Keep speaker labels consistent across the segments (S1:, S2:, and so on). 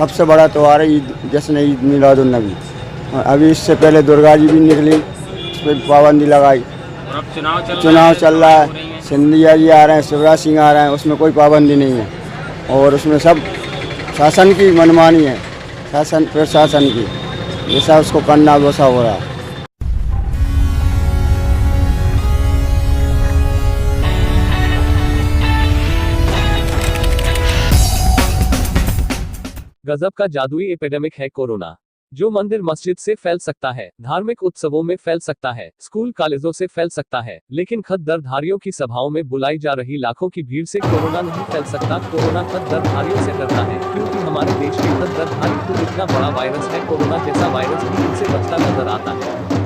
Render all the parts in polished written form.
S1: सबसे बड़ा त्यौहार है ईद, जश्न ईद मिलादुन्नबी। अभी इससे पहले दुर्गा जी भी निकली, उस पर पाबंदी लगाई।
S2: और अब
S1: चुनाव चल रहा है, सिंधिया जी आ रहे हैं, शिवराज सिंह आ रहे हैं, उसमें कोई पाबंदी नहीं है और उसमें सब शासन की मनमानी है, शासन प्रशासन की, जैसा उसको करना वैसा हो रहा है।
S3: गजब का जादुई एपिडेमिक है कोरोना, जो मंदिर मस्जिद से फैल सकता है, धार्मिक उत्सवों में फैल सकता है, स्कूल कॉलेजों से फैल सकता है, लेकिन खद्दरधारियों की सभाओं में बुलाई जा रही लाखों की भीड़ से कोरोना नहीं फैल सकता। कोरोना खद्दरधारियों से डरता है, क्योंकि हमारे देश के खद्दरधारी खुद इतना बड़ा वायरस है, कोरोना जैसा वायरस भी इनसे बचता नजर आता है।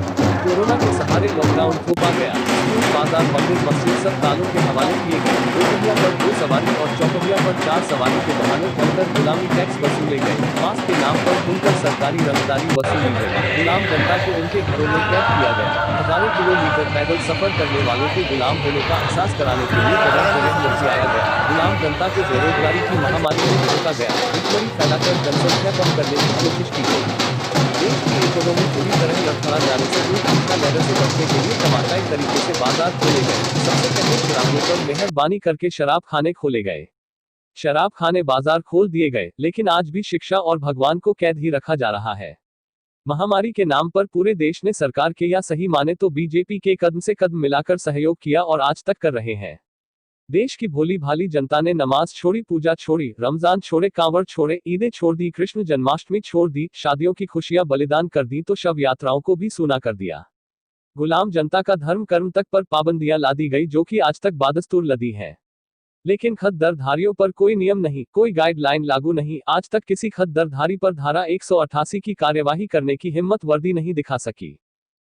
S3: कोरोना के सहारे लॉकडाउन थोपा गया, स्कूल, बाजार, मंदिर, मस्जिद सब तालों के हवाले किए गए। दोपहिया पर 2 सवारी और चौपहिया पर 4 सवारी के बहाने बनकर गुलामी टैक्स वसूले गए। मास्क के नाम पर खुलकर सरकारी रंगदारी वसूली गई। गुलाम जनता को उनके घरों में कैद किया गया। हजारों किलोमीटर पैदल सफर करने वालों को गुलाम होने का एहसास कराने के लिए जगह जगह मचाया गया। गुलाम जनता को बेरोजगारी की महामारी में रोका गया। भुखमरी फैलाकर जनसंख्या कम करने की कोशिश की गई। देश की इकोनॉमी पूरी तरह लड़खड़ा जाने से दूर सूचना लहर से बचने के लिए तमाशाई तरीके से बाजार खोले गए। सबसे पहले शराबियों पर मेहरबानी करके शराब खाने खोले गए, शराब खाने बाजार खोल दिए गए, लेकिन आज भी शिक्षा और भगवान को कैद ही रखा जा रहा है। महामारी के नाम पर पूरे देश ने सरकार के, या सही माने तो बीजेपी के, कदम से कदम मिलाकर सहयोग किया और आज तक कर रहे हैं। देश की भोली भाली जनता ने नमाज छोड़ी, पूजा छोड़ी, रमजान छोड़े, कांवड़ छोड़े, ईदें छोड़ दी, कृष्ण जन्माष्टमी छोड़ दी, शादियों की खुशियां बलिदान कर दी, तो शव यात्राओं को भी सूना कर दिया। गुलाम जनता का धर्म कर्म तक पर पाबंदियां ला दी गई, जो कि आज तक बादस्तूर लदी है। लेकिन खद्दरधारियों पर कोई नियम नहीं, कोई गाइडलाइन लागू नहीं। आज तक किसी खद्दरधारी पर धारा 188 की कार्यवाही करने की हिम्मत वर्दी नहीं दिखा सकी।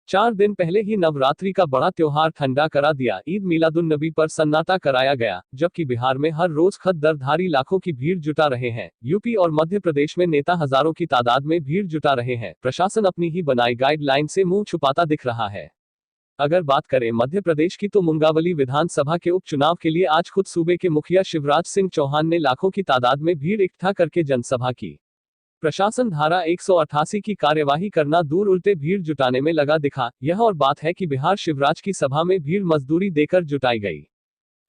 S3: 4 दिन पहले ही नवरात्रि का बड़ा त्योहार ठंडा करा दिया। ईद मिलादुन्नबी पर सन्नाटा कराया गया, जबकि बिहार में हर रोज खद्दरधारी लाखों की भीड़ जुटा रहे हैं। यूपी और मध्य प्रदेश में नेता हजारों की तादाद में भीड़ जुटा रहे हैं। प्रशासन अपनी ही बनाई गाइडलाइन से मुंह छुपाता दिख रहा है। अगर बात करें मध्य प्रदेश की, तो मुंगावली विधानसभा के उपचुनाव के लिए आज खुद सूबे के मुखिया शिवराज सिंह चौहान ने लाखों की तादाद में भीड़ इकट्ठा करके जनसभा की। प्रशासन धारा 188 की कार्यवाही करना दूर, उल्टे भीड़ जुटाने में लगा दिखा। यह और बात है कि बिहार शिवराज की सभा में भीड़ मजदूरी देकर जुटाई गई।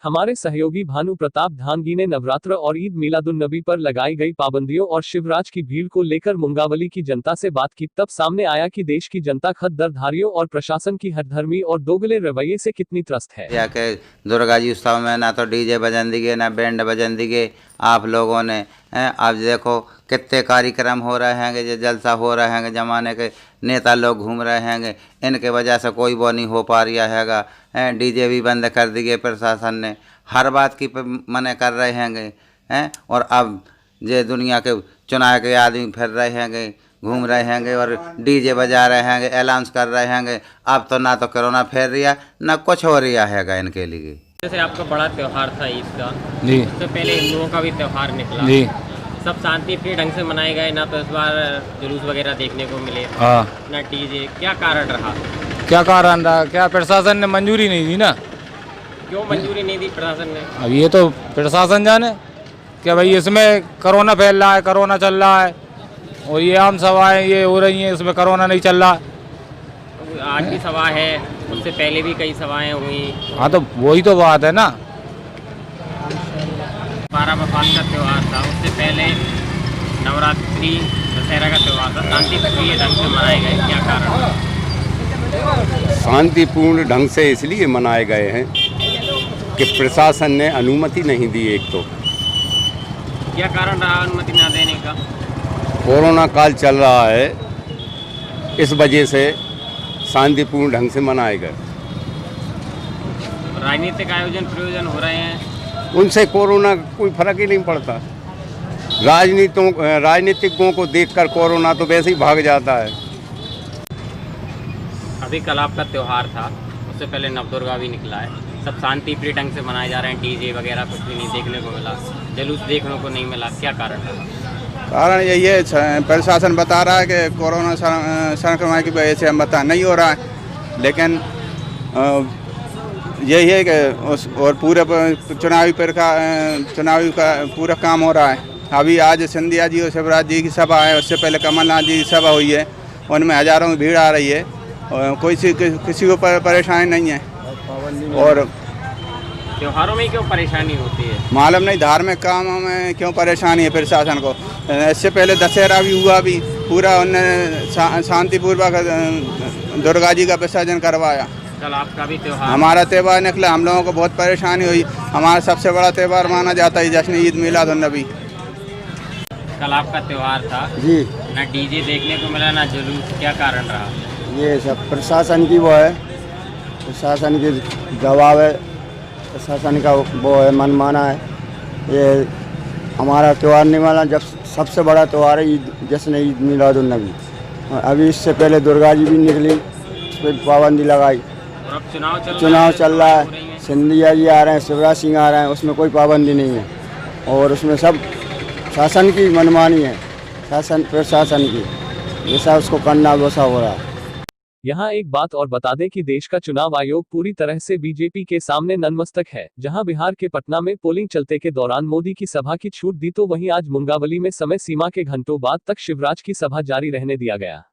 S3: हमारे सहयोगी भानु प्रताप धानगी ने नवरात्र और ईद मिलादुन्नबी पर लगाई गई पाबंदियों और शिवराज की भीड़ को लेकर मुंगावली की जनता से बात की। तब सामने आया कि देश की जनता खद्दरधारियों और प्रशासन की हठधर्मी और दोगले रवैये से कितनी त्रस्त है।
S4: जाके दुर्गा जी उत्सव में ना तो डीजे बजन दिए, ना बैंड बजन दिए आप लोगों ने। आप देखो कितने कार्यक्रम हो रहे हैं, जो जलसा हो रहे हैं, जमाने के नेता लोग घूम रहे हैं, इनके वजह से कोई वो नहीं हो पा रहा हैगा। डीजे भी बंद कर दिए प्रशासन ने, हर बात की मना कर रहे हैं। और अब ये दुनिया के चुनाव के आदमी फिर रहे हैं, घूम रहे हैं और डीजे बजा रहे हैं, अनाउंस कर रहे हैं। अब तो ना तो कोरोना फैल रहा, ना कुछ हो रहा हैगा इनके लिए।
S2: जैसे आपका बड़ा त्योहार था ईद का
S5: जी,
S2: उससे पहले हिंदुओं का भी त्योहार निकला
S5: जी,
S2: सब शांति प्रिय ढंग से मनाए गए, ना तो इस बार जुलूस वगैरह देखने को मिले,
S5: हाँ।
S2: ना डीजे। क्या कारण रहा?
S5: क्या कारण रहा? क्या प्रशासन ने मंजूरी नहीं दी ना?
S2: क्यों मंजूरी नहीं दी प्रशासन ने?
S5: अब ये तो प्रशासन जाने कि भाई इसमें कोरोना फैल रहा है, कोरोना चल रहा है, और ये आम सभाएं ये हो रही हैं, इसमें कोरोना नहीं चल रहा।
S2: आज की सभा है, उससे पहले भी कई सभाएं हुई।
S5: हाँ, तो वही तो बात है ना।
S2: 12 वफात का त्यौहार था, उससे पहले नवरात्रि, दशहरा का त्यौहार था, शांतिप्रिय ढंग से मनाए गए। क्या कारण?
S6: शांतिपूर्ण ढंग से इसलिए मनाए गए हैं कि प्रशासन ने अनुमति नहीं दी। एक तो
S2: क्या कारण रहा अनुमति न देने का?
S6: कोरोना काल चल रहा है, इस वजह से शांतिपूर्ण ढंग से मनाए गए।
S2: राजनीतिक आयोजन प्रयोजन हो रहे हैं,
S6: उनसे कोरोना का कोई फर्क ही नहीं पड़ता। राजनीतिकों को देखकर कोरोना तो वैसे ही भाग जाता है।
S2: अभी कल आपका त्यौहार था, उससे पहले नवदुर्गा भी निकला है, सब शांति प्रिय ढंग से मनाए जा रहे हैं। डीजे वगैरह कुछ भी नहीं देखने को मिला, जुलूस देखने को नहीं मिला। क्या कारण रहा?
S7: कारण यही है, प्रशासन बता रहा है कि कोरोना संक्रमण की वजह से हम बता नहीं हो रहा है, लेकिन यही है कि और पूरे चुनावी का पूरा काम हो रहा है। अभी आज सिंधिया जी और शिवराज जी की सभा है, उससे पहले कमलनाथ जी की सभा हुई है, उनमें हज़ारों की भीड़ आ रही है और किसी को परेशानी नहीं है। और
S2: त्योहारों में क्यों परेशानी होती है?
S7: मालूम नहीं धार्मिक कामों में क्यों परेशानी है प्रशासन को। इससे पहले दशहरा भी हुआ, भी पूरा उन्होंने शांतिपूर्वक दुर्गा जी का विसर्जन करवाया।
S2: कल आपका भी त्योहार,
S7: हमारा त्यौहार निकला, हम लोगों को बहुत परेशानी हुई। हमारा सबसे बड़ा त्यौहार माना जाता है जश्न ईद मिलादुन्नबी।
S2: कल आपका त्योहार था
S1: जी,
S2: ना डीजे देखने को मिला ना जुलूस, क्या कारण रहा?
S1: ये सब प्रशासन की वो है, प्रशासन की दबाव है, प्रशासन का वो है, मनमाना है। ये हमारा त्यौहार नहीं माना, जब सबसे बड़ा त्यौहार है ईद, जश्न ईद मिलादुन्नबी। अभी इससे पहले दुर्गा जी भी निकली, उस पर पाबंदी लगाई।
S2: और अब
S1: चुनाव चल रहा है, सिंधिया जी आ रहे हैं, शिवराज सिंह आ रहे हैं, उसमें कोई पाबंदी नहीं है। और उसमें सब शासन की मनमानी है, शासन प्रशासन की, जैसा उसको करना वैसा हो रहा है।
S3: यहाँ एक बात और बता दें कि देश का चुनाव आयोग पूरी तरह से बीजेपी के सामने नतमस्तक है। जहां बिहार के पटना में पोलिंग चलते के दौरान मोदी की सभा की छूट दी, तो वहीं आज मुंगावली में समय सीमा के घंटों बाद तक शिवराज की सभा जारी रहने दिया गया।